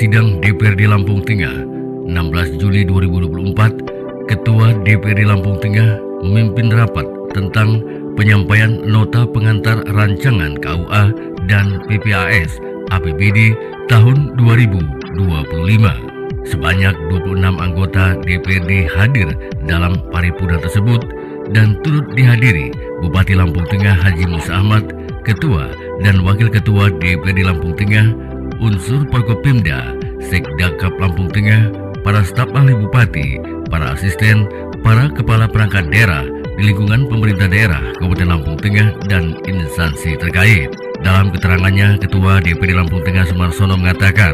sidang DPRD Lampung Tengah 16 Juli 2024, Ketua DPRD Lampung Tengah memimpin rapat tentang penyampaian nota pengantar rancangan KUA dan PPAS APBD tahun 2025. Sebanyak 26 anggota DPRD hadir dalam paripurna tersebut dan turut dihadiri Bupati Lampung Tengah Haji Musa Ahmad, Ketua dan Wakil Ketua DPRD Lampung Tengah, unsur Forkopimda, Sekdakap Lampung Tengah, para staf ahli Bupati, para asisten, para kepala perangkat daerah di lingkungan pemerintah daerah Kabupaten Lampung Tengah dan instansi terkait. Dalam keterangannya, Ketua DPRD Lampung Tengah Sumarsono mengatakan,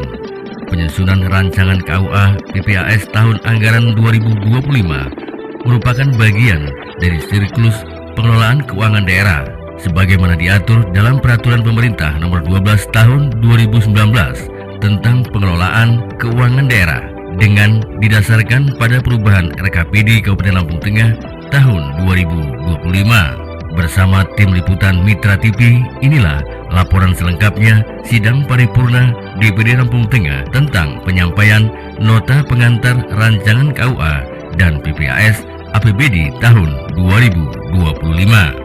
penyusunan rancangan KUA PPAS tahun anggaran 2025 merupakan bagian dari siklus pengelolaan keuangan daerah sebagaimana diatur dalam Peraturan Pemerintah Nomor 12 Tahun 2019 tentang pengelolaan keuangan daerah dengan didasarkan pada perubahan RKPD Kabupaten Lampung Tengah tahun 2025. Bersama tim liputan Mitra TV, inilah laporan selengkapnya sidang paripurna DPRD Lampung Tengah tentang penyampaian nota pengantar rancangan KUA dan PPAS APBD tahun 2025.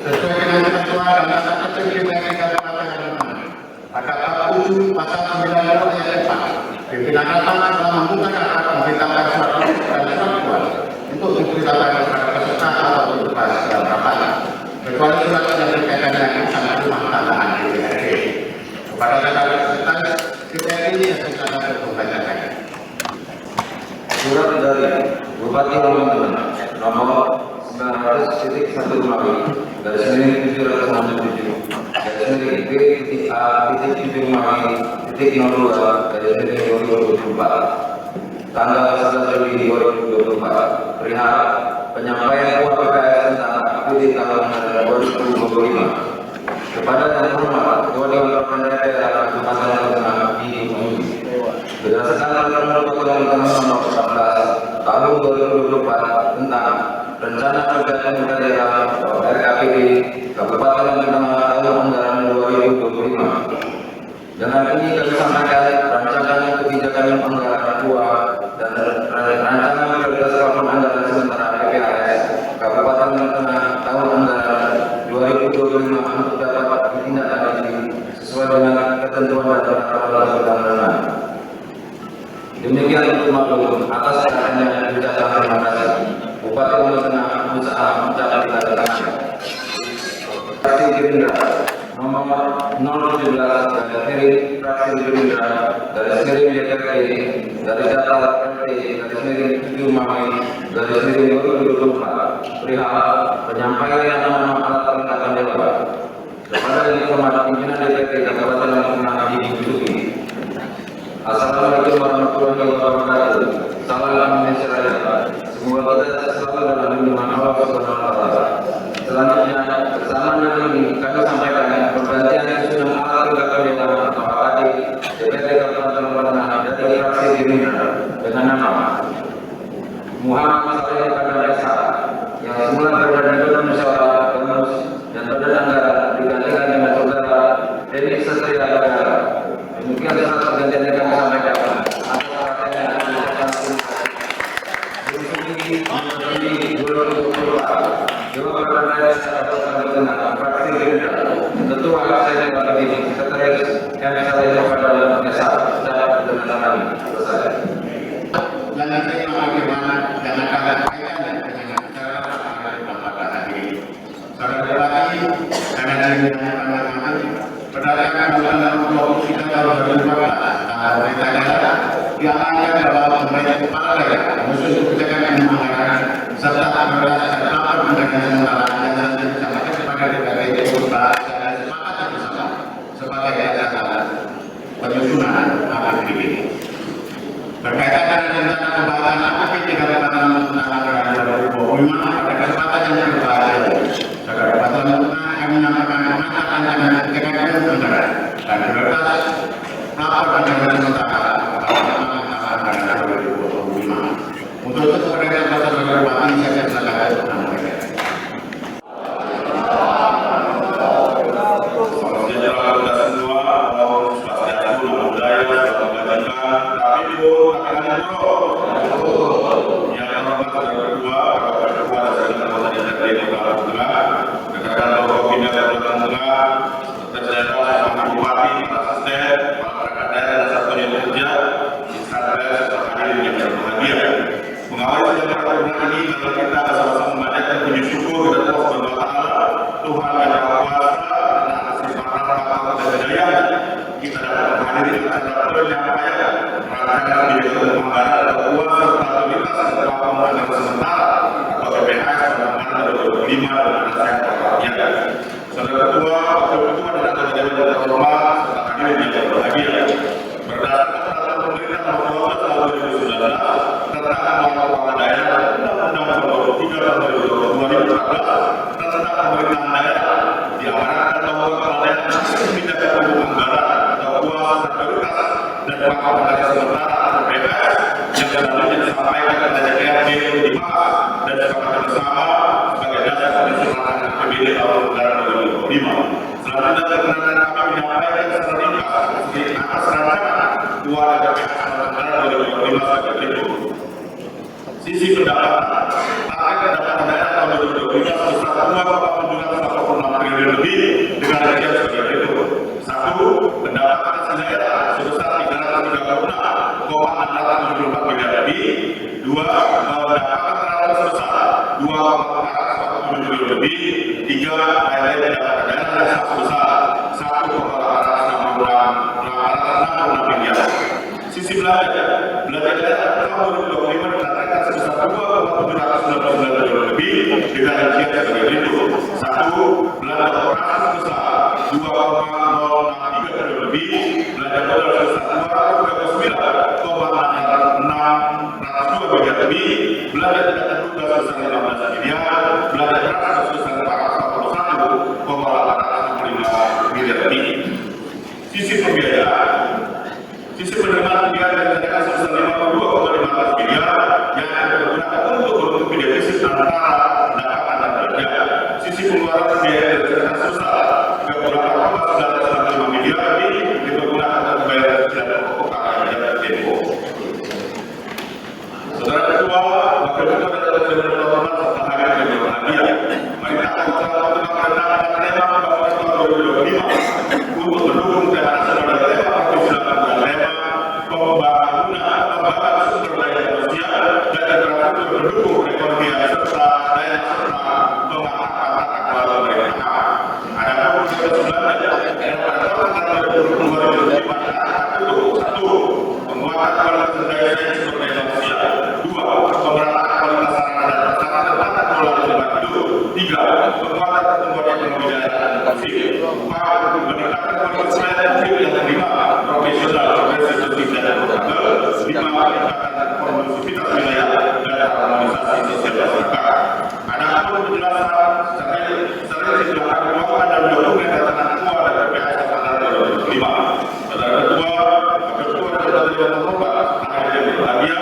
Sesuai dengan ketentuan dan dasar ketentuan yang pasal 7 pasal 92 ayat 4, pimpinan rapat telah membuka rapat memberitahukan surat dan surat kuat untuk diberitahukan kepada peserta atau petugas dalam rapat, kecuali surat yang berkaitan dengan urusan rumah tanggaan DPRD. Kepada saudara peserta DPRD yang secara berpembacakan. Surat dari Bupati Lampung Tengah nomor 900.1 tanggal 11 Juli 2024 perihal penyampaian uang PKS tentang APBD tahun 2025 kepada yang terhormat Ketua Dewan Perwakilan Daerah Kabupaten Lampung Tengah berdasarkan Peraturan Perwakilan Tengah nomor 14 tahun 2024 tentang Rencana Kerja Pemerintah Daerah atau RKPD Kabupaten Lampung Tengah tahun anggaran 2025. Dengan ini kami sampaikan rancangan kebijakan anggaran 2 dan rancangan prioritas plafon anggaran sementara PPAS Kabupaten Lampung Tengah tahun anggaran 2025 untuk dapat ditindaklanjuti sesuai dengan ketentuan dan peraturan perundang-undangan. Demikian untuk maklum atas perhatiannya diucapkan terima kasih. Bupati Lampung Tengah berusaha mencapai tanda-tanda. Fraksi Gerindra nomor 017 dari fraksi Gerindra dari miring DPRD dari data RT dari miring 7 Mei dari miring 2024 perihal penyampaian nama alat kelengkapan dewan kepada yang terhormat pimpinan DPRD Kabupaten Lampung Tengah di Bukit. Assalamualaikum warahmatullahi wabarakatuh. Salam Indonesia Raya. Semoga kita selalu dalam lindungan Allah Subhanahu wa Ta'ala. Selanjutnya, bersama dengan ini kami sampaikan pergantian susunan alat kelengkapan dewan atau AKD DPRD Kabupaten Lampung Tengah dari fraksi Gerindra dengan nama Muhammad Saleh Kadar Esa yang semula berada di Badan Musyawarah Bamus dan Badan Anggaran digantikan dengan saudara Denis Satria Negara. Demikian surat pergantian yang kami sampaikan. Atas perhatiannya diucapkan Juli 2024 Dewan Perwakilan Daerah Kabupaten Tengah fraksi Gerindra Ketua Saya Bapak ini Sekretaris yang saya kepada Desa secara bertentangan selesai. Dan nanti bagaimana dan akan kaitan dengan cara pada hari ini. Saudara Bupati dan hadirin yang kami berdasarkan Undang-Undang 23 tahun 2014 tentang pemerintah daerah diamankan bahwa pemerintah kepala daerah khusus kebijakan anggaran serta prioritas dan plafon anggaran sementara yang disampaikan kepada DPRD berupa dan sepakat bersama sebagai dasar penyusunan APBD. Berkaitan dengan rencana pembahasan APBD Kabupaten Lampung Tengah anggaran 2025 pada kesempatan yang berbahagia, saudara Bupati Lampung Tengah akan menyampaikan pemetaan rancangan kebijakan anggaran dan prioritas plafon anggaran sementara anggaran 2025. Untuk itu kepada saudara Bupati saya silakan menyampaikan. Mengawali pertemuan ini, kita sama-sama memanjatkan puji syukur kepada Allah Subhanahu wa Ta'ala, Tuhan yang Maha Kuasa, dan atas limpahan rahmat dan hidayah kita dapat menghadiri acara penyampaian rancangan kebijakan anggaran atau uang serta prioritas plafon anggaran sementara atau PPAS pada anggaran 2025 dengan nasihat rakyat. Saudara Ketua, Wakil Ketua dan anggota Dewan yang terhormat serta hadirin yang berbahagia. Berdasarkan peraturan pemerintah nomor 12 tahun 2019 tentang pengelolaan keuangan daerah, Undang-Undang Nomor 23 tahun 2014 tentang pemerintahan daerah, diamanatkan bahwa kepala daerah kebijakan anggaran atau uang serta prioritas dan plafon anggaran sementara atau PPAS yang selanjutnya disampaikan kepada DPRD dibahas dan disepakati bersama sebagai dasar penyusunan APBD tahun anggaran 2025. Selanjutnya perkenalan kami menyampaikan secara ringkas di atas rancangan keuangan DPR tahun anggaran 2025 sebagai berikut. Sisi pendapatan, target pendapatan daerah tahun 2025 sebesar 2,746 triliun lebih dengan rincian sebagai berikut. 1. Pendapatan asli daerah sebesar 336,674 miliar lebih. 2. Pendapatan terhadap sebesar 2,447 triliun lebih. 3. Lain-lain pendapatan daerah yang sebesar 1,866 miliar. Sisi belanja daerah tahun 2025 ditargetkan sebesar 2,799 triliun lebih dengan rincian sebagai berikut. 1. Belanja operasi sebesar 2,063 triliun lebih, belanja modal sebesar 239,602 miliar lebih, belanja tidak terduga sebesar 15 miliar, belanja transaksi sebesar 441,865 miliar lebih. Sisi pembiayaan. Sisi penerimaan pembiayaan dinyatakan sebesar 52,15 miliar yang akan digunakan untuk menutupi defisit antara pendapatan dan belanja. Sisi pengeluaran pembiayaan dinyatakan sebesar 38,995 miliar lebih dipergunakan untuk membayar cicilan pokok KKR dan Tempo. Saudara Ketua, Wakil Ketua dan Presiden Terhormat serta hadirin yang berbahagia, mari kita bersama mengenang tema pembangunan tahun 2025 untuk mendukung tema nasional dan tema provinsi dan tema pembangunan sumber daya manusia dan infrastruktur mendukung perekonomian serta daya serta pemangkakan tata kelola pemerintahan. Adapun selanjutnya yang pada tahun 2025 itu 1. Penguatan kualitas daya sumber daya manusia. 2. Pemerataan kualitas sarana dan prasarana tata kelola lingkungan hidup. 3. Penguatan pertumbuhan ekonomi daerah dan inklusif. 4. Meningkatkan kualitas pelayanan publik yang terima, profesional, progresif, tertib dan akuntabel. 5. Meningkatkan kondusivitas wilayah dan harmonisasi sosial masyarakat. Adapun penjelasan secara silakan keuangan dan dokumen data keuangan dan BPS tahun 2025. Saudara Ketua, Wakil Ketua dan Presiden Terhormat, hadirin yang berbahagia,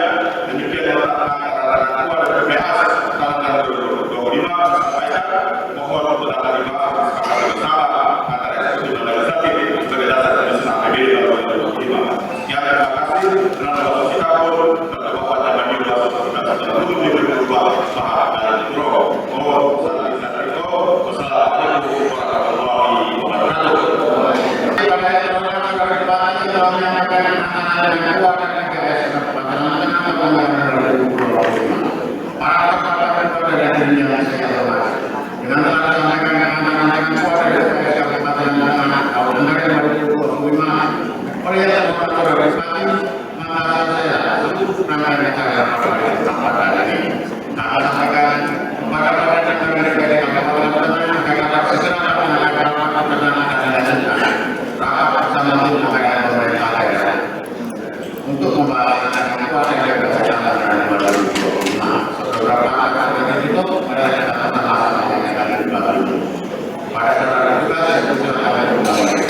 demikian yang telah data keuangan dan BPS tahun 2025 disampaikan. Mohon untuk dapat dibahas kesepakatan bersama antara eksekutif dan legislatif sebagai dasar penyusunan APBD tahun 2025. Sekian, terima kasih. Dengan waktu kita pun terdapat dalam video tertentu berubah bahwa dari Pro. Wassalamualaikum warahmatullahi wabarakatuh. Untuk membahas tentang kuasa yang berkaitan dengan 2025, beberapa acara itu adalah catatan masalah yang akan dibahas. Pada saat itu saya juga akan mengulangi.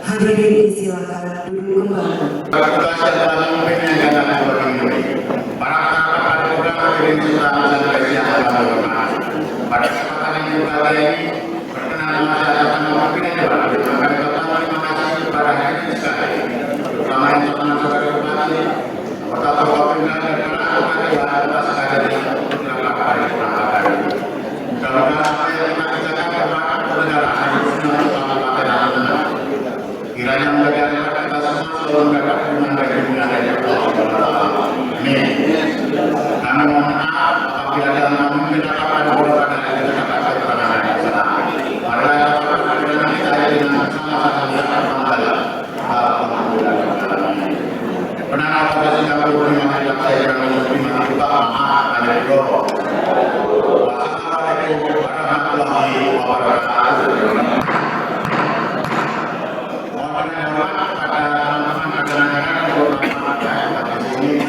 Hadirin silakan duduk kembali. Para hadirin serta dan lembaga ini berkenan masyarakat mewakilnya Pak. Maka pertama terima kasih kepada hadirin sekalian, terutama yang telah saudara hormati, anggota Forkopimda dan para anggota dewan atas kehadiran untuk melakukan paripurna hari ini. Mudah-mudahan apa yang kita kerjakan bermanfaat untuk negara dan khususnya untuk Kabupaten Lampung Tengah. Kiranya menjadi harapan kita semua selalu mendapat dukungan dari Allah Subhanahu wa taala. Amin. Kami mohon maaf apabila dalam mendapatkan beberapa dari kata-kata keterangan yang salah. Marilah kita berdoa kita dengan bersama-sama di hadapan Allah. Alhamdulillah. Benar apa yang kami terima tidak saya dan muslimin kita maaf dan berdoa. Wassalamualaikum warahmatullahi wabarakatuh. Mohon hormat pada teman-teman acara-acara terutama di sini.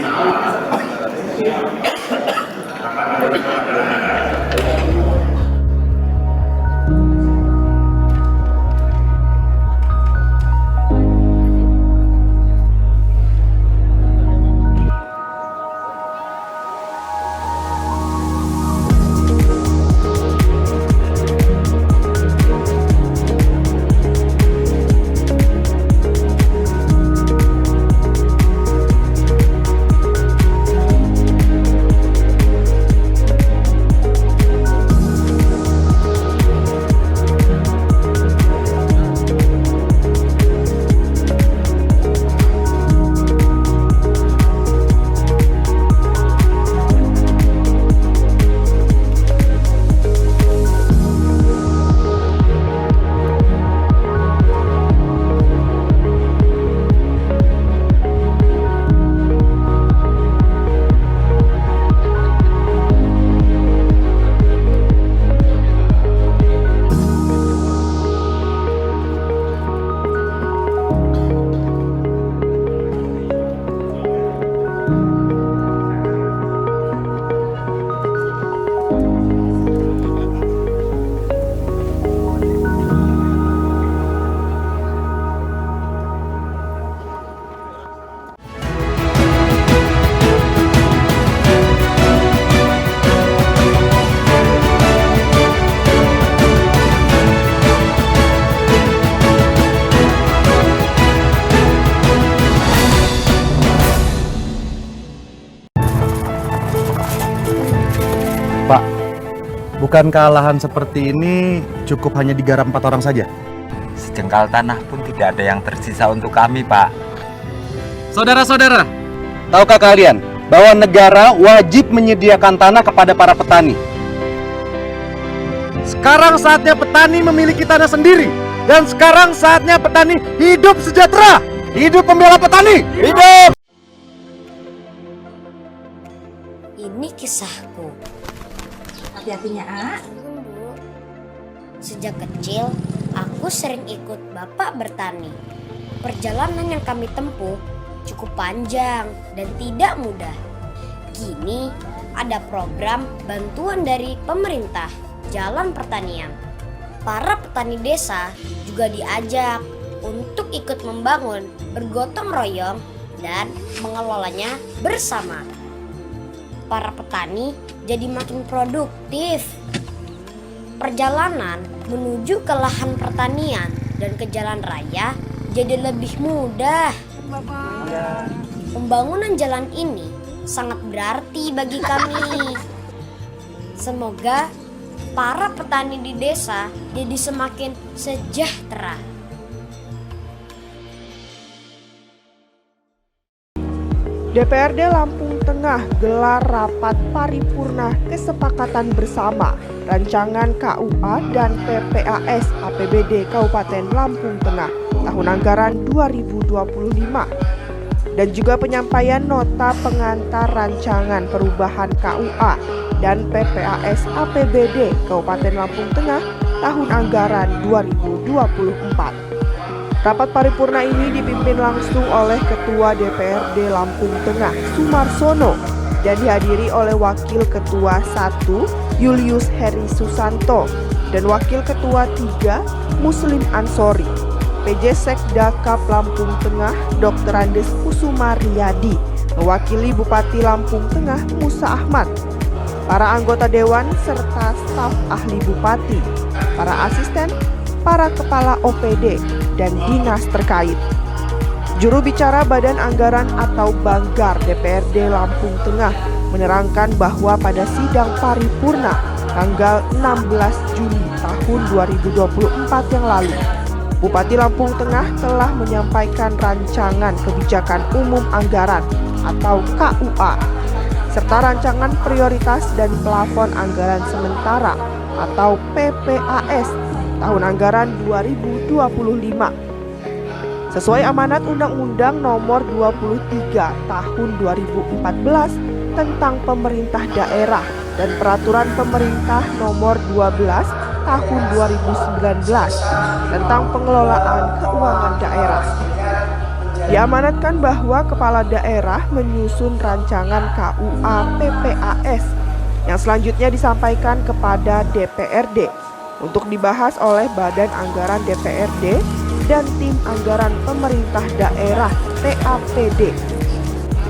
Pak, bukankah lahan seperti ini cukup hanya digarap 4 orang saja? Sejengkal tanah pun tidak ada yang tersisa untuk kami, Pak. Saudara-saudara, tahukah kalian bahwa negara wajib menyediakan tanah kepada para petani? Sekarang saatnya petani memiliki tanah sendiri. Dan sekarang saatnya petani hidup sejahtera. Hidup pembela petani. Hidup! Ini kisahku. Hati-hatinya, A. Bu, sejak kecil aku sering ikut bapak bertani. Perjalanan yang kami tempuh cukup panjang dan tidak mudah. Kini ada program bantuan dari pemerintah Jalan Pertanian. Para petani desa juga diajak untuk ikut membangun bergotong royong dan mengelolanya bersama. Para petani jadi makin produktif. Perjalanan menuju ke lahan pertanian dan ke jalan raya jadi lebih mudah. Pembangunan jalan ini sangat berarti bagi kami. Semoga para petani di desa jadi semakin sejahtera. DPRD Lampung Tengah gelar rapat paripurna kesepakatan bersama rancangan KUA dan PPAS APBD Kabupaten Lampung Tengah tahun anggaran 2025 dan juga penyampaian nota pengantar rancangan perubahan KUA dan PPAS APBD Kabupaten Lampung Tengah tahun anggaran 2024. Rapat paripurna ini dipimpin langsung oleh Ketua DPRD Lampung Tengah, Sumarsono, dan dihadiri oleh Wakil Ketua 1, Julius Heri Susanto, dan Wakil Ketua 3, Muslim Ansori, PJ Sekda Kap Lampung Tengah, Dr. Andes Kusuma Riyadi, mewakili Bupati Lampung Tengah, Musa Ahmad, para anggota Dewan, serta staf ahli bupati, para asisten, para kepala OPD, dan dinas terkait. Juru bicara Badan Anggaran atau Banggar DPRD Lampung Tengah menerangkan bahwa pada sidang paripurna tanggal 16 Juli tahun 2024 yang lalu, Bupati Lampung Tengah telah menyampaikan rancangan kebijakan umum anggaran atau KUA, serta rancangan prioritas dan plafon anggaran sementara atau PPAS tahun anggaran 2025. Sesuai amanat Undang-Undang Nomor 23 Tahun 2014 tentang Pemerintah Daerah dan Peraturan Pemerintah Nomor 12 Tahun 2019 tentang Pengelolaan Keuangan Daerah. Diamanatkan bahwa kepala daerah menyusun rancangan KUA PPAS yang selanjutnya disampaikan kepada DPRD untuk dibahas oleh Badan Anggaran DPRD dan Tim Anggaran Pemerintah Daerah TAPD,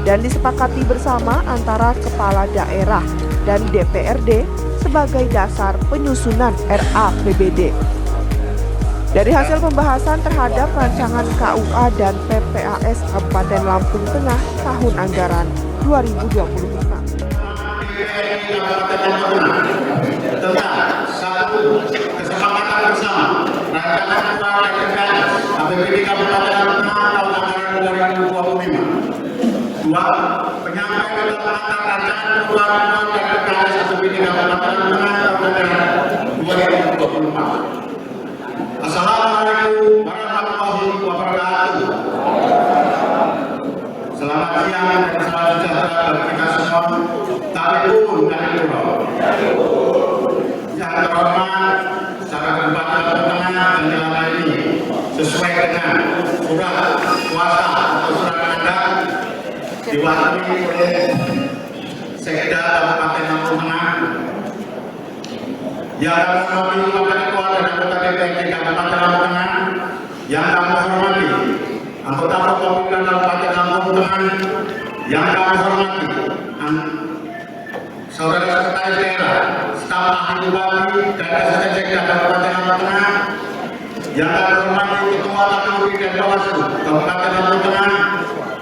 dan disepakati bersama antara kepala daerah dan DPRD sebagai dasar penyusunan RAPBD. Dari hasil pembahasan terhadap rancangan KUA dan PPAS Kabupaten Lampung Tengah tahun anggaran 2025. Tentang satu, kesepakatan bersama rancangan keuangan APBD Kabupaten Lampung Tengah tahun anggaran 2025. Dua, penyampaian tentang rancangan keuangan dan PPAS APBD Kabupaten Lampung Tengah tahun anggaran 2024. Assalamualaikum warahmatullahi wabarakatuh. Selamat siang dan salam sejahtera bagi kita semua. Taripun dan Puro. Yang terhormat, secara Bupati Lampung Tengah dan dalam ini sesuai dengan surat kuasa atau surat mandat diwakili oleh Sekda Kabupaten Lampung Tengah yang kami hormati Bapak Ketua dan anggota DPRD Kabupaten Lampung Tengah, yang kami hormati anggota Forkopimda Kabupaten Lampung Tengah, yang kami hormati saudara sekretaris daerah, staf ahli bupati dan asisten sekda Kabupaten Lampung Tengah, yang kami hormati Ketua KPU dan Bawaslu Kabupaten Lampung Tengah,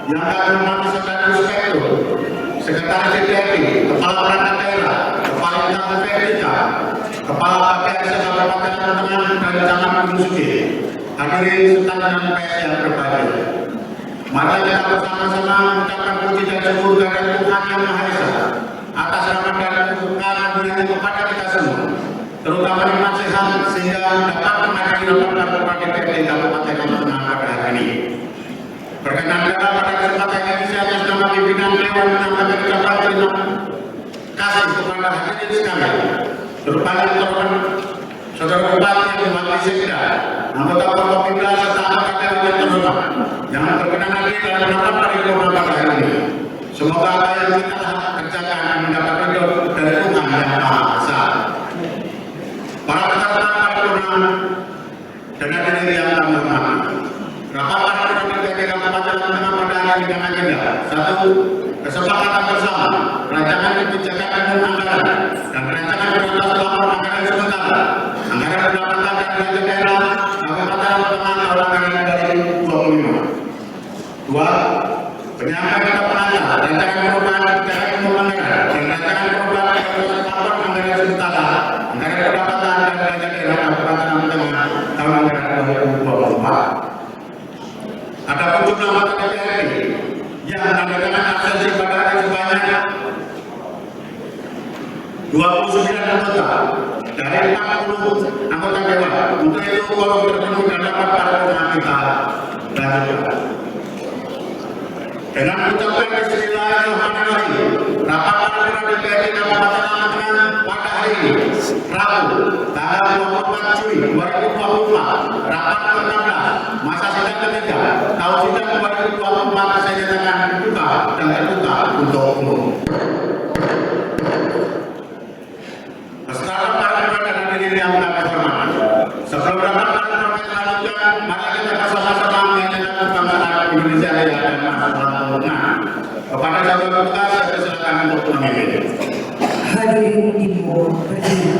yang kami hormati saudara inspektur, sekretaris DPRD, kepala perangkat daerah, kepala instansi vertikal, Kepala PPAS Kabupaten Lampung Tengah dan Camat Gunung hadirin serta dengan pers yang berbahagia. Mari kita bersama-sama mengucapkan puji dan syukur kepada Tuhan Yang Maha Esa atas rahmat dan keberkahan kepada kita semua, terutama nikmat sehat sehingga dapat menghadiri rapat Rapat DPRD Kabupaten Lampung Tengah pada hari ini. Berkenanlah pada kesempatan ini saya atas nama pimpinan Dewan menyampaikan ucapan terima kasih kepada hadirin sekalian, terutama saudara Bupati yang mewakili Sekda, anggota Forkopimda serta anggota Dewan yang terhormat yang berkenan hadir dalam rapat paripurna pada hari ini. Semoga apa yang kita kerjakan akan mendapat ridho dari Tuhan Yang Maha Esa. Para peserta paripurna dan hadirin yang kami hormati, rapat paripurna DPRD Kabupaten Lampung Tengah pada hari ini dengan agenda satu, kesepakatan bersama rancangan kebijakan umum anggaran dan rancangan prioritas plafon anggaran sementara anggaran pendapatan dan belanja daerah Kabupaten Lampung Tengah tahun anggaran 2025. Dua, penyampaian penanda rancangan perubahan kebijakan umum anggaran dan rancangan perubahan prioritas plafon anggaran sementara anggaran pendapatan dan belanja daerah Kabupaten Lampung Tengah tahun anggaran 2024. Adapun jumlah anggota DPRD yang menandakan absensi pada hari sebanyak 29 anggota dari 40 anggota dewan. Untuk itu quorum terpenuhi dan dapat paripurna kita lanjutkan. Dengan ucapan bismillahirrahmanirrahim, rapat paripurna DPRD Kabupaten Lampung Tengah pada hari ini Rabu tanggal 24 Juli 2024 rapat ke-16 masa sidang ketiga tahun sidang 2024 saya nyatakan dibuka dan terbuka untuk umum. Peserta paripurna dan hadirin yang kami hormati, sebelum rapat paripurna dilanjutkan, mari kita bersama-sama menyanyikan kebanggaan Indonesia Raya dan Mas Lampung Tengah. Kepada saudara kita saya persilakan untuk memimpin. Hadirin ibu berdiri.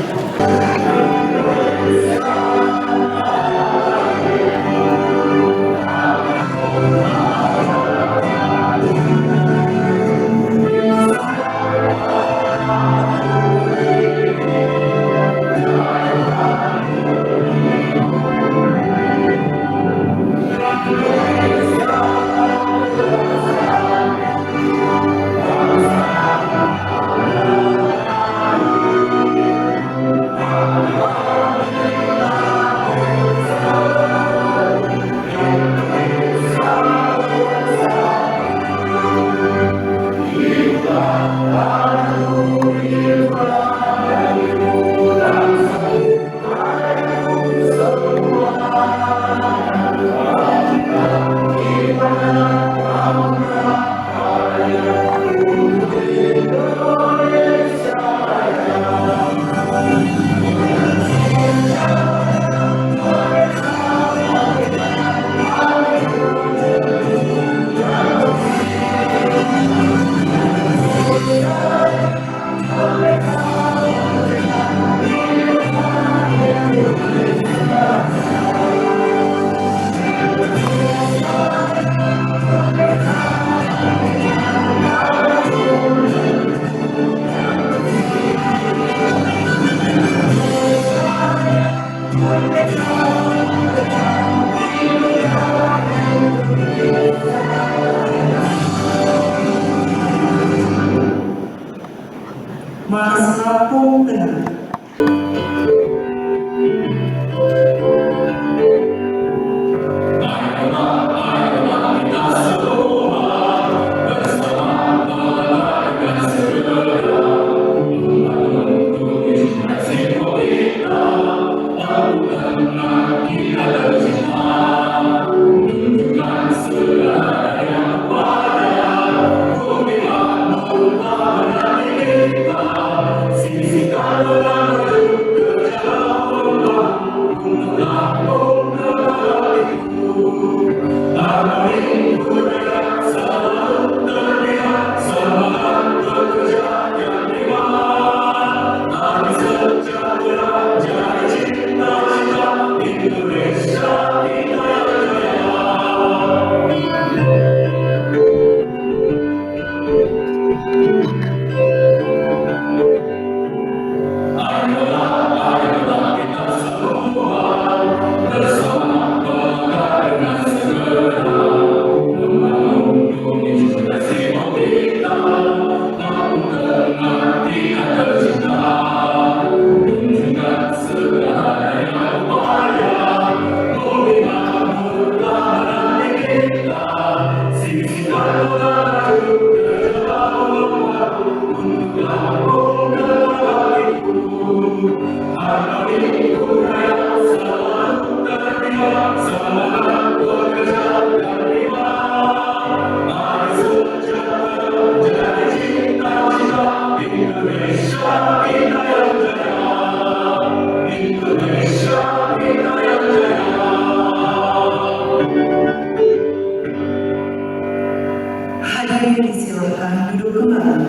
Hadirin disilakan duduk kembali.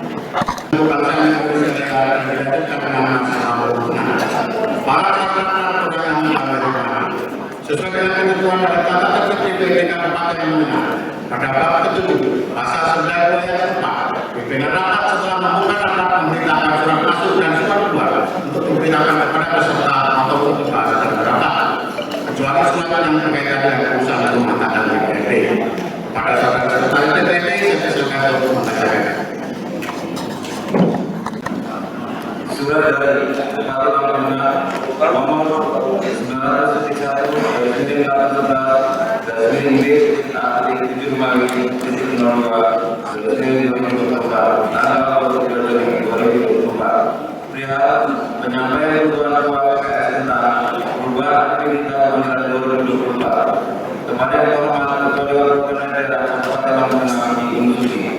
Sesuai dengan ketentuan dan tata tertib DPRD Kabupaten Lampung pada bab ke-7 pasal 9 ayat 4, pimpinan rapat setelah membuka rapat memberitakan surat masuk dan surat keluar untuk diberitakan kepada peserta ataupun pembahasan rapat, kecuali surat yang berkaitan dengan urusan rumah tangga DPRD. Pada saudara sekretaris DPRD, saya silakan untuk membacakan. Surat dari Bupati Lampung nomor 918/2018/7/2024 perihal penyampaian kebutuhan ketua PPAS tentang perubahan aktivitas anggaran 2024 kepada yang terhormat Ketua Dewan Perwakilan Daerah Kabupaten Lampung Tengah di Indonesia.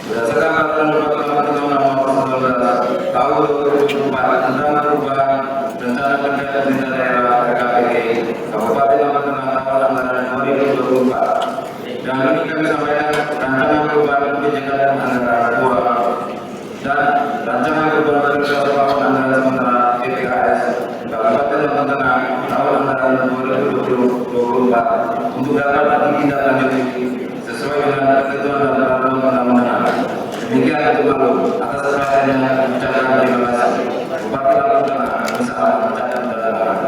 Berdasarkan peraturan Bupati Lampung Tengah nomor 19 tahun 2024 tentang perubahan rencana kerja pemerintah daerah RKPD Kabupaten Lampung Tengah tahun anggaran 2024, dan ini kami sampaikan rancangan perubahan kebijakan anggaran 2 dan rancangan perubahan kerja tahun anggaran sementara PPAS Kabupaten Lampung Tengah tahun anggaran 2024 untuk dapat ditindaklanjuti sesuai dengan ketentuan dan peraturan undang-undangan. Demikian itu maklum. Atas perhatiannya ucapkan terima kasih. Bupati Lampung Tengah bersama ucapan terdapat.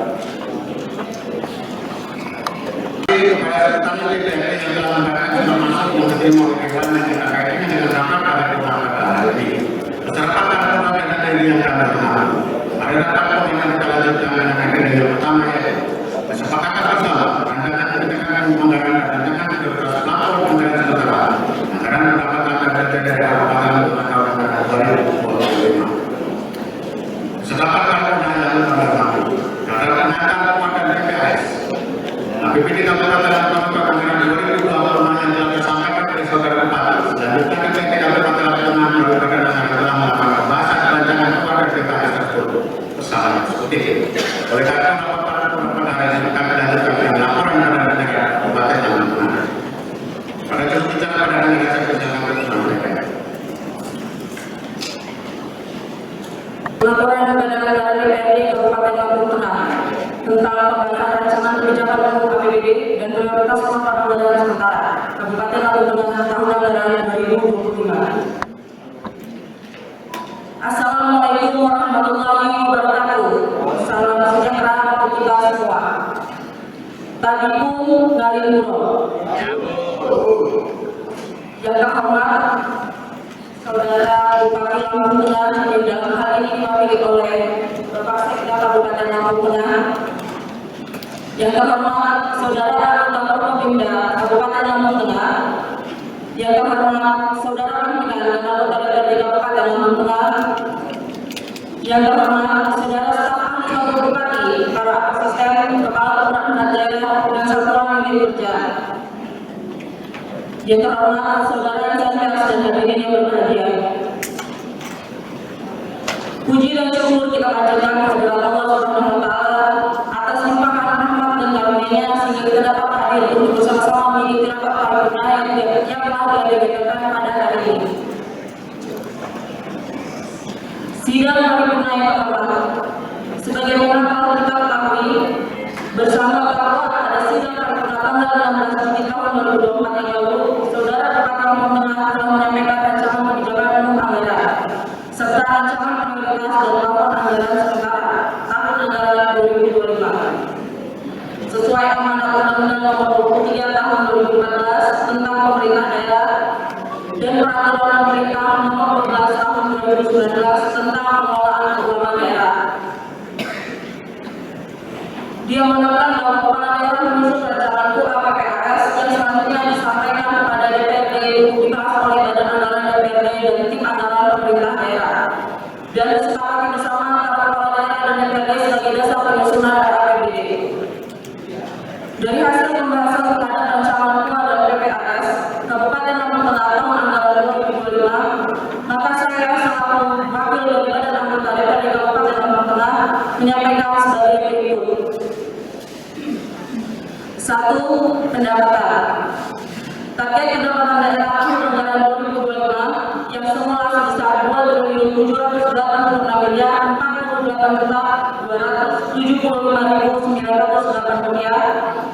Kepada petani DPRD yang telah mendapatkan informasi yang diterima oleh Dewan yang kita kaitkan dengan rapat pada kesempatan hari ini. Beserta peraturan dan diri yang kami terima. Pada rapat yang kita lanjutkan dengan agenda yang pertama yaitu kesepakatan bersama rancangan kebijakan anggaran dan rancangan prioritas lapor anggaran sementara anggaran pendapatan dan kerja daerah Kabupaten Lampung tahun anggaran 2025. Setelah peraturan yang pertama, berdasarkan data kekuatan PPAS, APBD Kabupaten Lampung Tengah anggaran 2025 yang telah disampaikan oleh saudara Bupati. Selanjutnya DPRD Kabupaten Lampung Tengah melalui Badan telah melakukan pembahasan rancangan kekuatan PPAS tersebut bersama eksekutif. Oleh karena hari ini kami lanjutkan dengan laporan kepada negara Kabupaten Lampung Tengah. Pada juru bicara pada negara saya persilakan untuk menyampaikan. Laporan kepada negara DPRD Kabupaten Lampung Tengah tentang pembahasan rancangan kebijakan umum APBD dan prioritas pengelolaan anggaran sementara Kabupaten Lampung Tengah tahun anggaran 2025. Assalamualaikum warahmatullahi wabarakatuh. Salam sejahtera untuk kita semua. Tabikum Ngalinduro. Yang terhormat Saudara Bupati Lampung Tengah yang dalam hal ini diwakili oleh Bapak Sekda Kabupaten Lampung Tengah. Yang terhormat Saudara Anggota Forkopimda Kabupaten Lampung Tengah. Yang terhormat Saudara Pimpinan dan anggota DPRD Kabupaten Lampung Tengah. Yang terhormat Saudara staf ahli Wakil Bupati, para seorang asisten kepala pemerintahan daerah dan satuan unit kerja. Yang terhormat saudara insan pers dan hadirin yang berbahagia. Puji dan syukur kita panjatkan kepada Allah Subhanahu wa Ta'ala atas limpahan rahmat dan karunia-Nya sehingga kita dapat hadir untuk bersama-sama mengikuti rapat paripurna yang telah diadakan pada hari ini. Sidang paripurna yang terhormat, sebagaimana telah kita ketahui, bersama bahwa pada sidang paripurna tanggal 16 Juni tahun 2024 yang lalu, saudara Bupati Lampung Tengah telah menyampaikan rancangan kebijakan umum anggaran serta rancangan prioritas dan lapor anggaran sementara tahun anggaran 2025 sesuai amanat Undang-Undang Nomor 23 Tahun 2014 tentang pemerintah daerah dan peraturan pemerintah Nomor 12 Tahun 2019 tentang pengelolaan keuangan daerah. Dia menetapkan bahwa kepala daerah menyusun rancangan PPAS yang selanjutnya disampaikan kepada DPRD untuk dibahas oleh Badan Anggaran DPRD dan tim anggaran pemerintah daerah dan disepakati bersama antara kepala daerah dan DPRD sebagai dasar penyusunan APBD. Dari hasil pembahasan terhadap rancangan dan PPAS Kabupaten Lampung Tengah tahun anggaran 2025, maka saya selaku wakil dari Badan Anggota DPRD Kabupaten Lampung Tengah menyampaikan sebagai berikut. 1. Pendapatan. Target pendapatan daerah tahun anggaran 2025 yang semula sebesar 2.748.275.908 rupiah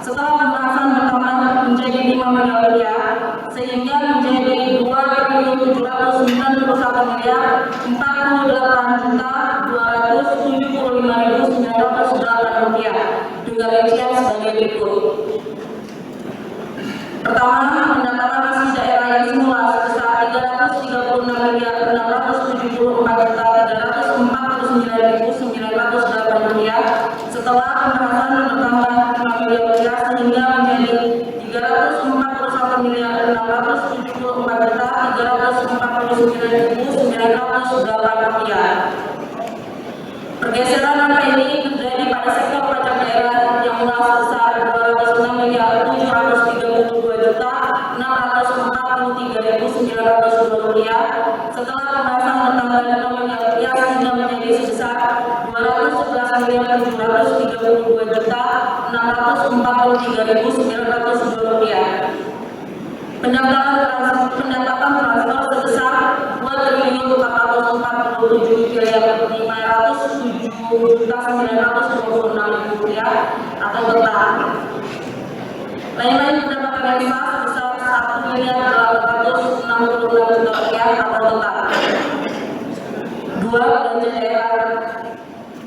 setelah pembahasan bertambah menjadi 5 miliar rupiah sehingga menjadi 2.748.275.908 rupiah dengan rincian sebagai berikut. Pertama, pendapatan asli daerah yang semula sebesar 334.644.949 rupiah setelah pembahasan bertambah 5 miliar rupiah sehingga menjadi 341.349.908 rupiah. Pergeseran angka ini terjadi pada sektor pajak daerah yang mula sebesar 206.742.643.902 rupiah setelah pembahasan bertambah 5 miliar rupiah sehingga menjadi sebesar 211.742.643.902 rupiah. Pendapatan transfer sebesar 2.447.507.926 rupiah atau tetap. Lain-lain pendapatan yang sah sebesar 1.866 rupiah atau tetap. 2. Belanja daerah.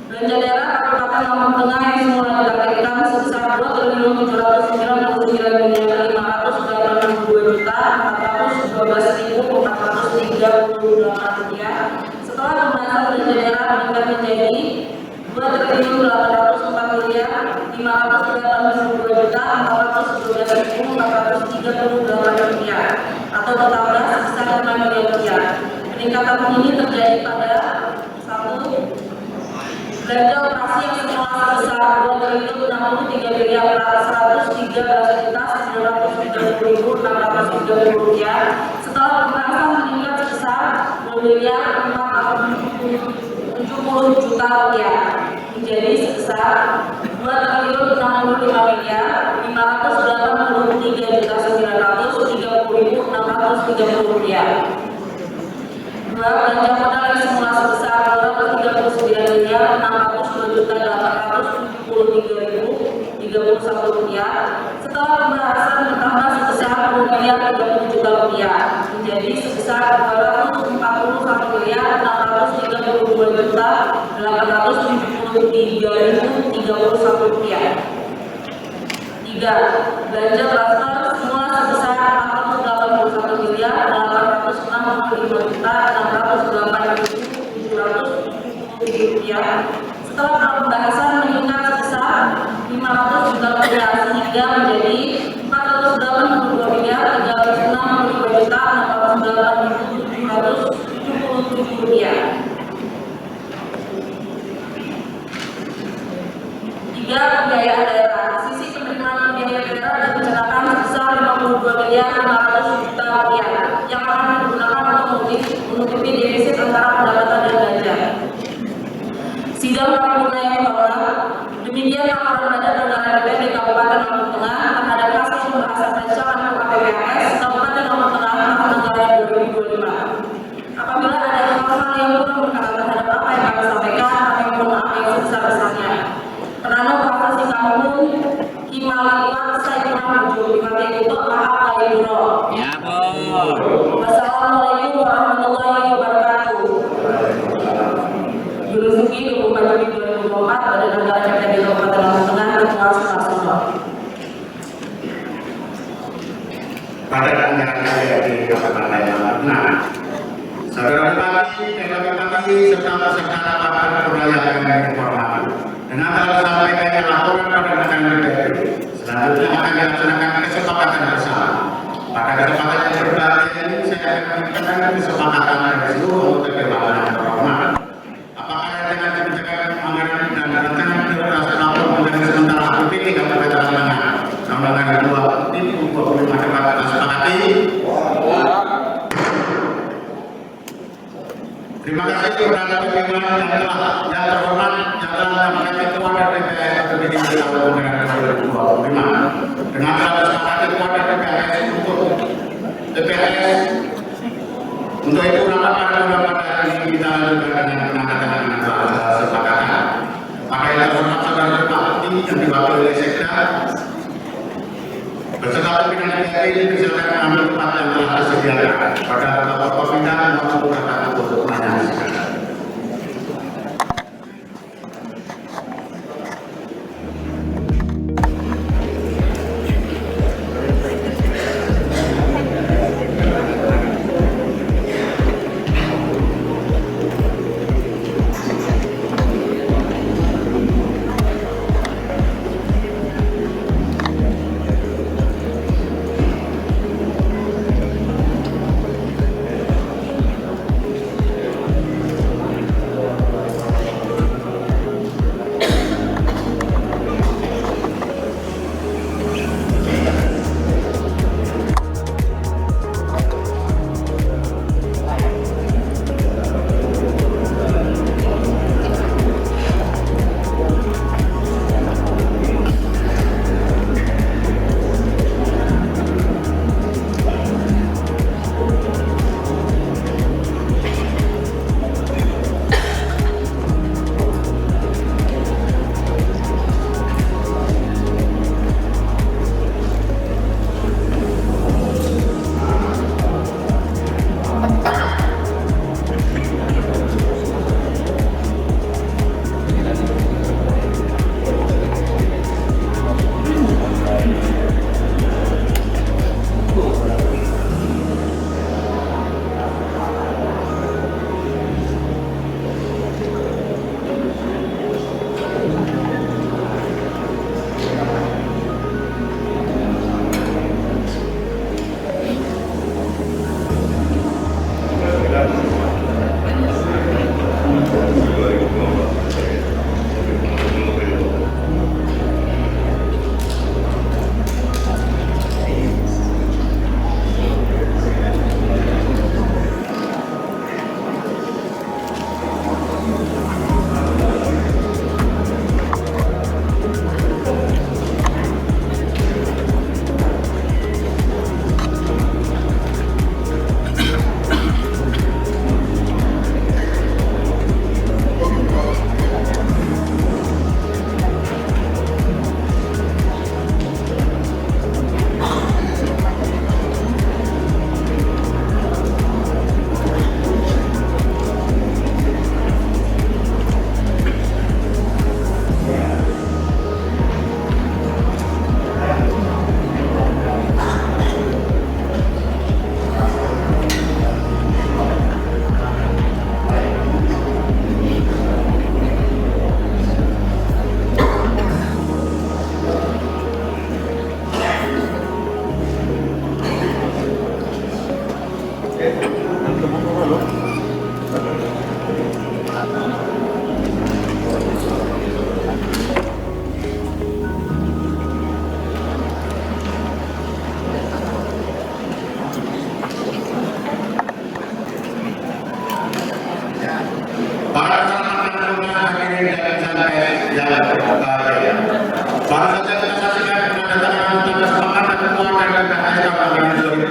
Belanja daerah Kabupaten Lampung Tengah yang semula ditargetkan sebesar 2.799.512.432.438 rupiah setelah pembahasan belanja daerah meningkat menjadi 2.882.412.438 rupiah atau totalnya sebesar 5 miliar rupiah. Peningkatan ini terjadi pada 1. Belanja operasi yang semula sebesar 2.603.103.930.630 rupiah setelah pembahasan meningkat sebesar 2.470 juta rupiah menjadi sebesar 2.565.583.930.630 rupiah. 2. Belanja modal yang semula sebesar 239.802.873.031 rupiah setelah pembahasan bertambah sebesar 10.030 juta rupiah menjadi sebesar 244.872.873.031 rupiah. 3. Belanja transfer semula sebesar 481.865.608.707 rupiah setelah pembahasan meningkat sebesar 500 juta rupiah sehingga menjadi 482.369.608.777 rupiah. 3. Demikian laporan Badan Anggaran DPRD Kabupaten Lampung Tengah terhadap hasil pembahasan rancangan KPPAS Kabupaten Lampung Tengah tahun anggaran 2025. Apabila ada hal-hal yang kurang berkenan terhadap apa yang kami sampaikan, kami mohon maaf yang sebesar-besarnya. Penano bahasa Singapura, Kimaliwat, Sayyidina Mujur, Bimati Kutuk, Mahal Kaiduro. Ya, Bu. Wassalamualaikum warahmatullahi wabarakatuh. Julusuki 24 Juli 2024, Badan Anggaran DPRD Kabupaten Lampung Tengah, Ketua Sumarsono. Badan Anggaran DPRD Kabupaten Lampung Tengah. Saudara Bupati, Wakil Bupati, serta peserta rapat perwakilan yang terhormat. Dengan telah disampaikannya laporan Badan Anggaran DPRD, selanjutnya akan dilaksanakan kesepakatan bersama. Pada kesempatan yang berbahagia ini, saya akan menyampaikan kesepakatan dari seluruh anggota Dewan yang terhormat. Apakah dengan kebijakan anggaran dan rancangan prioritas tahun anggaran sementara APBD Kabupaten Lampung Tengah tahun anggaran 2025 dapat disepakati? Terima kasih kepada pimpinan yang terhormat yang telah menjadi ketua DPR APBD tahun anggaran 2025. Dengan telah disepakati kepada DPR untuk DPR. Untuk itu rapat pada hari ini kita lanjutkan dengan penandatanganan kesepakatan. Maka yang terhormat saudara Bupati yang diwakili oleh Sekda beserta pimpinan DPR ini silakan mengambil tempat yang telah disediakan pada Bapak Kopinda maupun Bapak untuk pertanyaan silakan.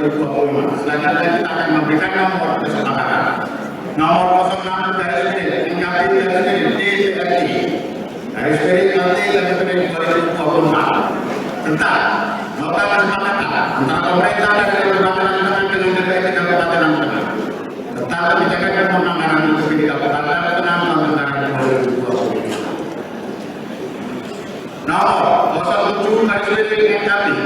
2025. Selanjutnya kita akan memberikan nomor kesepakatan. Nomor 06 garis miring NKP garis miring DPRD garis miring LT garis miring 2024 tentang nota kesepakatan antara pemerintah dan Kabupaten Lampung dengan DPRD Kabupaten Lampung tentang kebijakan pembangunan DPRD Kabupaten Lampung tahun 2020. Nomor 07 garis miring NKP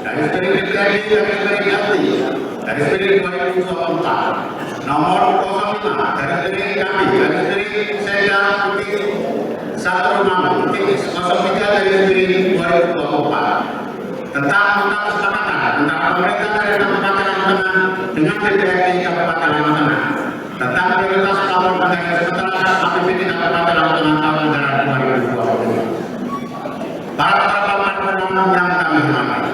garis miring DPRD garis miring LT garis miring 2024. Nomor 05 garis miring NKP garis miring Sekda titik 16 titik 03 garis miring 2024 tentang nota kesepakatan antara pemerintah dari Kabupaten Lampung dengan DPRD Kabupaten Lampung tentang prioritas plafon anggaran sementara APBD Kabupaten Lampung tahun anggaran 2020. Para paparan penanganan yang kami hormati,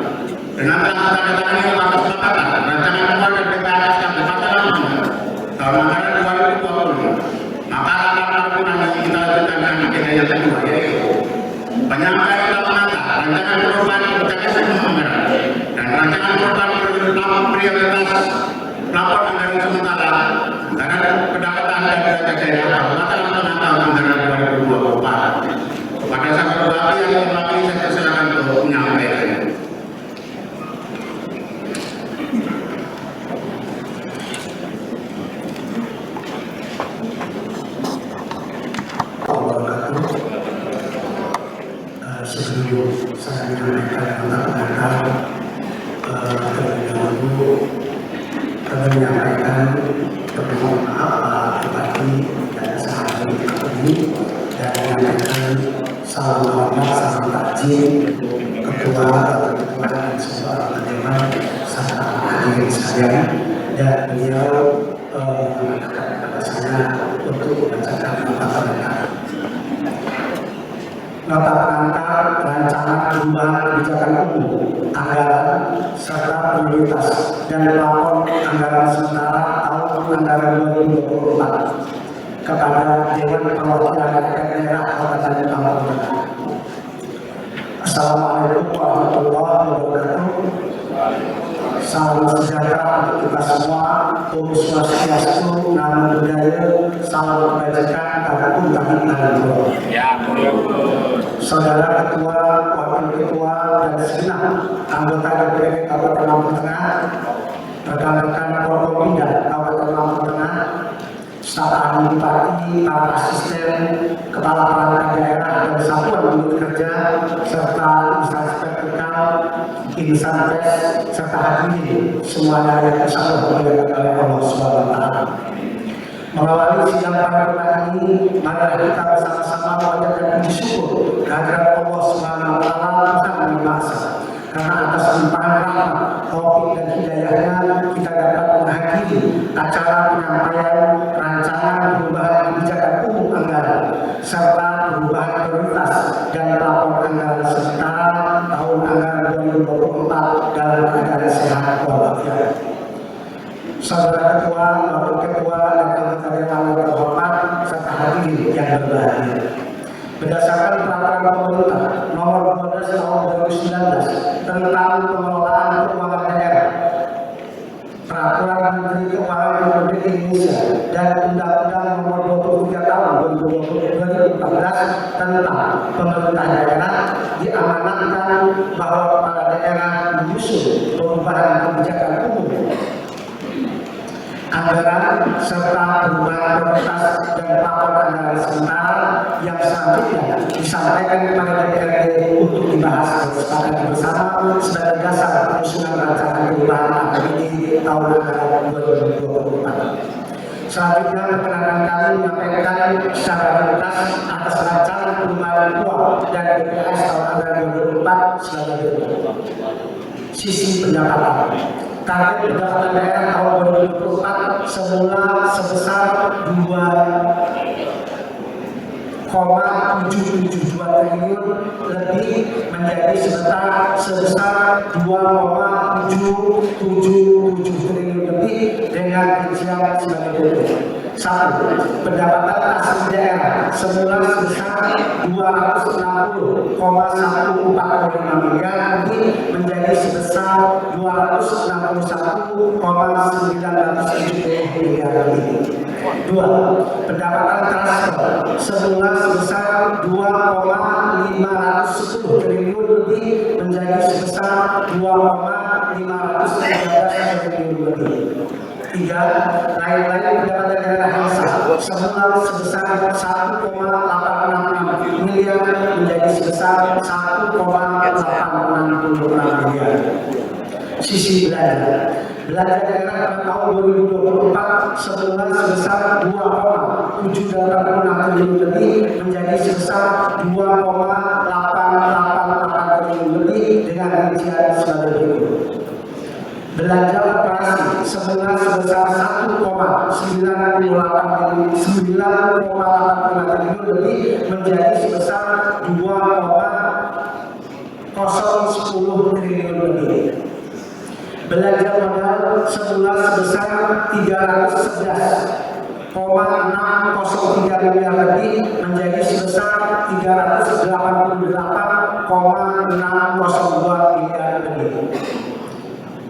dengan telah ditandatangani nota kesepakatan rancangan nomor dan DPRD Kabupaten Lampung tahun anggaran 2020, maka rapat penanganan kita lanjutkan dengan agenda yang kedua, yaitu penyampaian penata rancangan perubahan kebijakan anggaran dan rancangan perubahan prioritas plafon anggaran sementara anggaran pendapatan dan belanja daerah Kabupaten Lampung tahun anggaran 2024. Pada saat berbagi yang kembali saya persilakan untuk menyampaikan. Sebelum saya menyampaikan pendapat terlebih dahulu kami menyampaikan permohonan maaf bupati dan sahabat ini dan menyampaikan salam hormat, salam takjil ketua dan semua dewan serta hadirin sekalian, dan beliau mengatakan kepada saya untuk membacakan nota pengantar. Nota pengantar rancangan perubahan kebijakan umum, anggaran serta prioritas dan plafon anggaran sementara tahun anggaran 2024 kepada Dewan Perwakilan Rakyat Daerah Kabupaten Lampung. Assalamualaikum warahmatullahi wabarakatuh. Salam sejahtera untuk kita semua. Om Swastiastu, Namo Buddhaya, salam kebajikan, takut tahit alhamdulillah. Saudara Ketua, Wakil Ketua, dan segenap anggota DPRD Kabupaten Lampung Tengah, rekan-rekan Forkopimda Kabupaten Lampung Tengah, staf ahli bupati, para asisten, kepala perangkat daerah dan satuan unit kerja, serta instansi vertikal, insan pers, serta hadirin semuanya yang bersama oleh Allah Subhanahu wa Ta'ala. Mengawali sidang paripurna ini, marilah kita bersama-sama mengucapkan puji syukur kehadirat Allah Subhanahu wa Ta'ala Tuhan yang Maha Esa. Karena atas limpahan rahmat, taufik dan hidayahnya kita dapat menghadiri acara penyampaian rancangan perubahan kebijakan umum anggaran serta perubahan prioritas dan plafon anggaran sementara tahun anggaran 2024 dalam keadaan sehat walafiat. Saudara Ketua, Wakil Ketua, dan anggota dewan yang terhormat serta hadirin yang berbahagia. Berdasarkan peraturan pemerintah nomor 12 tahun 2019 tentang pengelolaan keuangan daerah, peraturan Menteri Keuangan Republik Indonesia dan Undang-Undang nomor 23 tahun 2014 tentang pemerintah daerah, diamanatkan bahwa kepala daerah menyusun perubahan kebijakan umum anggaran serta perubahan prioritas dan plafon anggaran sementara yang selanjutnya disampaikan kepada DPRD untuk dibahas dan disepakati bersama sebagai dasar penyusunan rancangan perubahan APBD tahun anggaran 2024. Selanjutnya perkenankan kami menyampaikan secara ringkas atas rancangan perubahan uang dan BPS tahun anggaran 2024 sebagai berikut. Sisi pendapatan. Target pendapatan daerah tahun 2024 semula sebesar 2,772 triliun lebih menjadi sebesar 2,777 triliun lebih dengan rincian sebagai berikut. 1. Pendapatan asli daerah semula sebesar 260,145 miliar lebih menjadi sebesar 261,970 miliar lebih. 2. Pendapatan transfer semula sebesar 2,510 triliun lebih menjadi sebesar 2,513 triliun lebih. 3. Lain-lain pendapatan daerah desa semula sebesar 1,866 miliar menjadi sebesar 1,866 miliar. Sisi belanja daerah pada tahun 2024 semula sebesar 2,786 triliun lebih menjadi sebesar 2,888 triliun lebih dengan rincian sebagai berikut. Belanja operasi semula sebesar 1,985 triliun lebih menjadi sebesar 2,010 triliun lebih. Belanja modal semula sebesar 311,603 miliar lebih menjadi sebesar 388,602 miliar lebih.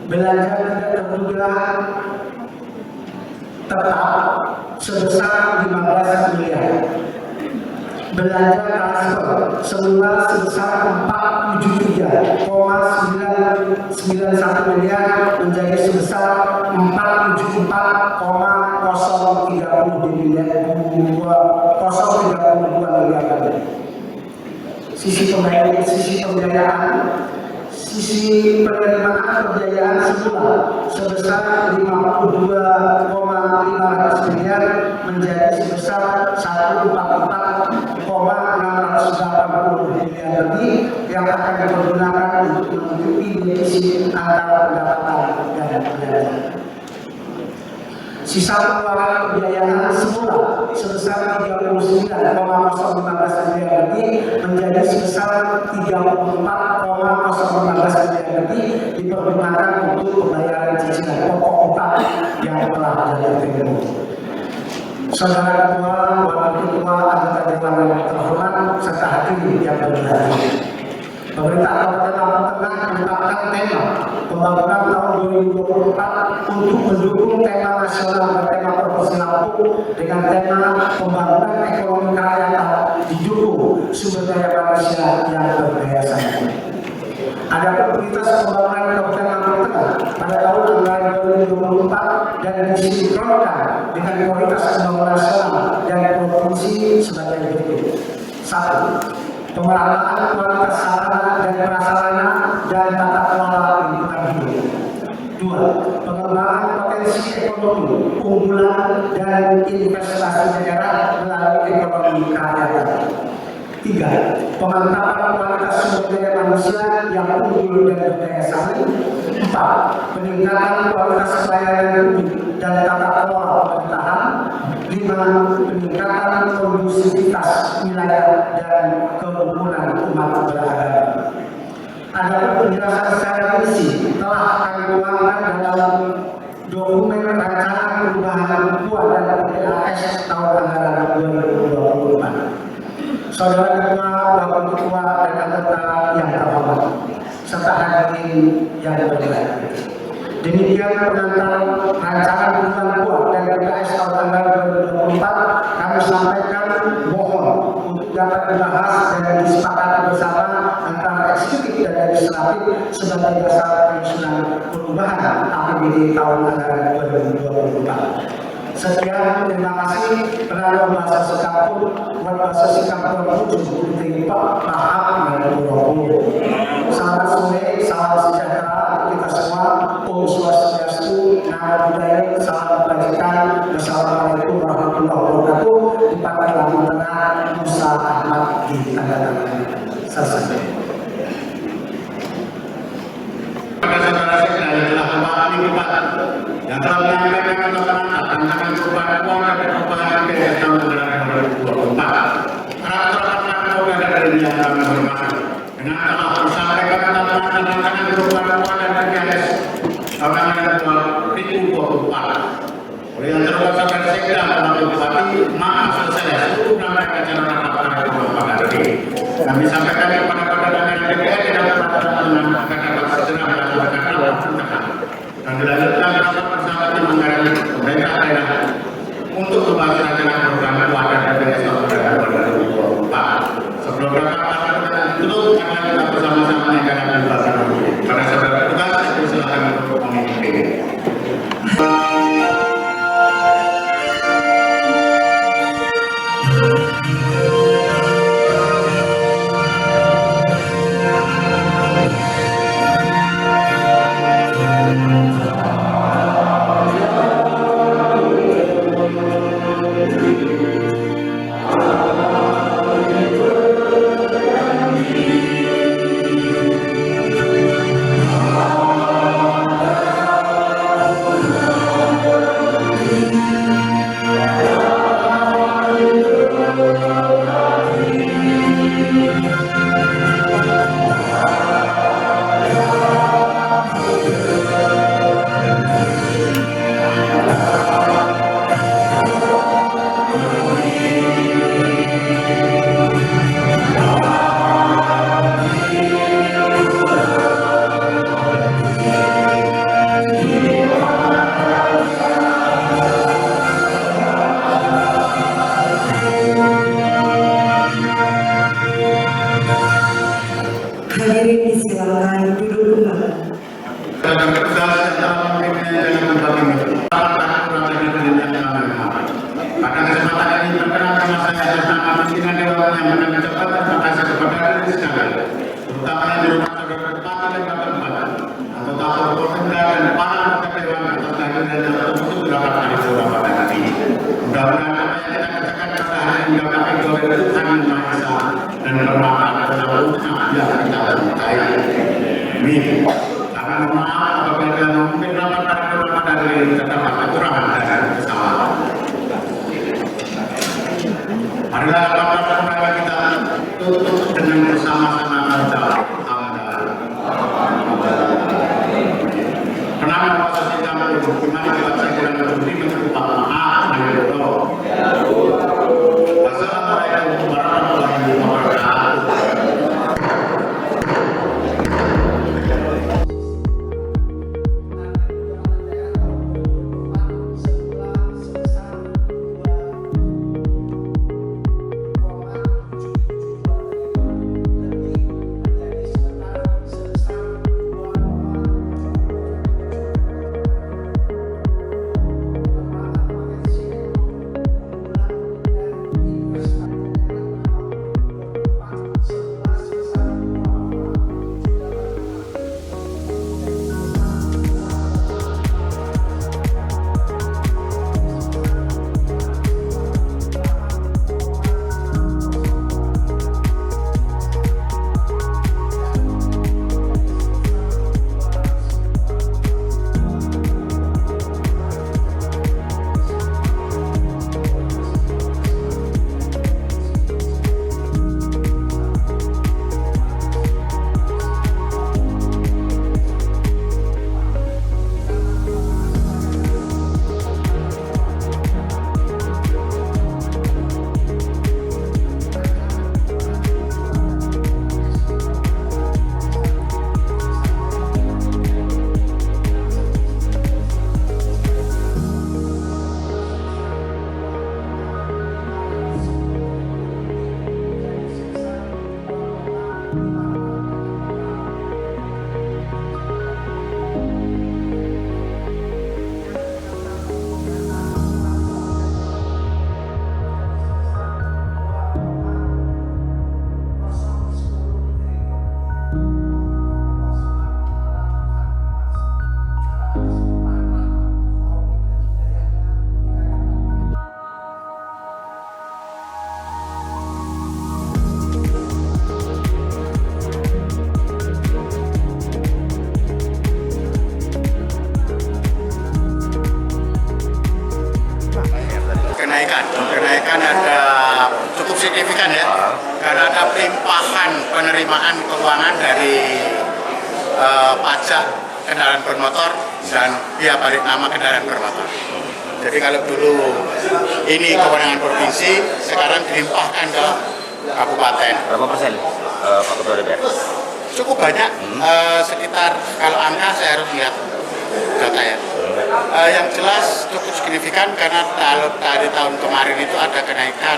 Belanja tidak terduga tetap sebesar 15 miliar. Belanja transfer semula sebesar 473,991 miliar menjadi sebesar 474,032 miliar. Sisi penerimaan pembiayaan semula sebesar 52,500 miliar menjadi sebesar 144,680 miliar lebih yang akan dipergunakan untuk menutupi defisit antara pendapatan dan belanja. Sisa pengeluaran pembiayaan semula sebesar 39,015 miliar lebih menjadi sebesar 34,015 miliar lebih dipergunakan untuk pembayaran cicilan pokok utang yang telah jatuh. Saudara Ketua, Wakil Ketua, anggota Dewan yang terhormat serta hadirin yang berbahagia. Pemerintah Kabupaten Lampung Tengah menetapkan tema pembangunan tahun 2024 untuk mendukung tema nasional dan tema provinsi Lampung dengan tema pembangunan ekonomi kerakyatan didukung sumber daya manusia yang berdaya. Ada prioritas pembangunan Kabupaten Lampung Tengah pada tahun anggaran 2024 dan disinkronkan dengan prioritas pembangunan nasional dan provinsi sebagai berikut. 1. Pemerataan kualitas sarana dan prasarana dan tata kelola lingkungan hidup. 2. Pengembangan potensi ekonomi unggulan dan investasi daerah melalui ekonomi kerakyatan. 3. Pemantapan kualitas sumber daya manusia yang unggul dan berdaya saing. 4. Peningkatan kualitas pelayanan publik dan tata kelola pemerintahan. 5. Peningkatan kondusivitas wilayah dan kerukunan umat beragama. Ada penjelasan secara isi telah kami tuangkan dalam dokumen rancangan perubahan KUA dan PPAS tahun anggaran 2024. Saudara Ketua, Wakil Ketua, dan anggota yang terhormat, serta hadirin yang berbahagia. Demikian pengantar rancangan perubahan KUA dan PPAS tahun anggaran 2024 kami sampaikan mohon untuk dapat dibahas dan disepakati bersama antara eksekutif dan legislatif sebagai dasar penyusunan perubahan APBD tahun anggaran 2024. Sekian, terima kasih. Penanda bahasa Sekampur, bahasa Sekampur ujung diterima paham dan pura-pura. Selamat sore, salam sejahtera kita semua. Om Swastiastu, nama budaya, salam kebajikan. Wassalamualaikum warahmatullahi wabarakatuh. Di Partai Lampung Tengah, Musa Ahmad di tanda tangan. Selesai. Saudara sekalian yang telah memahami yang telah menyampaikan tantangan perubahan KUA dan perubahan PPAS tahun anggaran 2024. Para dari yang kami hormati, dengan telah disampaikan tantangan perubahan KUA dan PPAS tahun anggaran 2024 oleh yang terkuasa Sekda Wakil Bupati, maka selesai seluruh rangkaian acara rapat pada pagi ini. Kami sampaikan kepada pimpinan DPR dan para segera melaksanakan disilakan duduk kembali. Dalam kebetulan yang memimpinnya dengan berbagai pada kesempatan ini perkenalkan saya bersama pimpinan Dewan yang mendapat jabatan terima kasih kepada diri sekalian, terutama di rumah saudara Kepala dan Bapak anggota Forkopimda dan para anggota Dewan atas kehadiran yang tertutup dalam paripurna pada hari ini. Mudah-mudahan apa yang kita katakan pada hari ini dapat oleh Tuhan Yang Maha Esa dan bermanfaat dalam usaha yang kita cintai. Amin. Mohon maaf apabila kita memimpin rapat paripurna pada hari ini terdapat kekurangan dan kesalahan. Marilah rapat paripurna kita tutup dengan bersama-sama berdoa. Kenapa proses kita mari kita segera berdiri meminta maaf dan berdoa. Wassalamualaikum warahmatullahi wabarakatuh. Kenaikan ada cukup signifikan ya, karena ada pelimpahan penerimaan keuangan dari pajak kendaraan bermotor dan biaya balik nama kendaraan bermotor. Jadi kalau dulu ini kewenangan provinsi, sekarang dilimpahkan ke kabupaten. Berapa persen Pak Ketua DPR? Cukup banyak, sekitar kalau angka saya harus lihat data ya. Yang jelas cukup signifikan karena kalau dari tahun kemarin itu ada kenaikan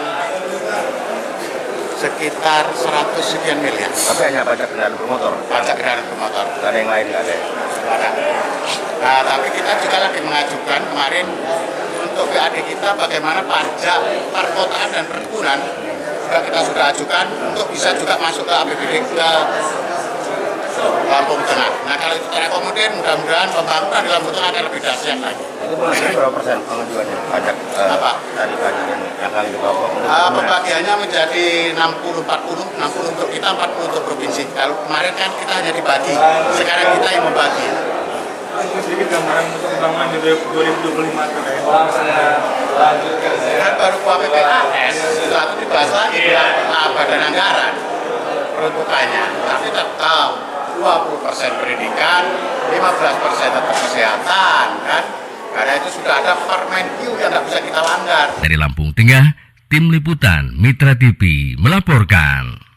sekitar 100 sekian miliar. Tapi hanya pajak kendaraan bermotor? Pajak kendaraan bermotor. Tidak ada yang lain, nggak ada? Ada. Nah, tapi kita juga lagi mengajukan kemarin untuk PAD kita bagaimana pajak perkotaan dan perkebunan juga kita sudah ajukan untuk bisa juga masuk ke APBD ke Lampung Tengah. Nah, kalau itu terakomodir, mudah-mudahan pembangunan di Lampung Tengah akan lebih dahsyat lagi. Itu berapa persen pengajuannya pajak dari pajak yang kali dibawa? Pembagiannya menjadi 60-40, 60 untuk kita, 40 untuk provinsi. Kalau kemarin kan kita hanya dibagi, sekarang kita yang membagi. Sedikit gambaran untuk pembangunan di 2025 terkait kan baru PPAS setelah itu dibahas lagi di badan anggaran peruntukannya, tapi tetap 20% pendidikan, 15% tetap kesehatan kan, karena itu sudah ada Permenq yang tidak bisa kita langgar. Dari Lampung Tengah, Tim Liputan Mitra TV melaporkan.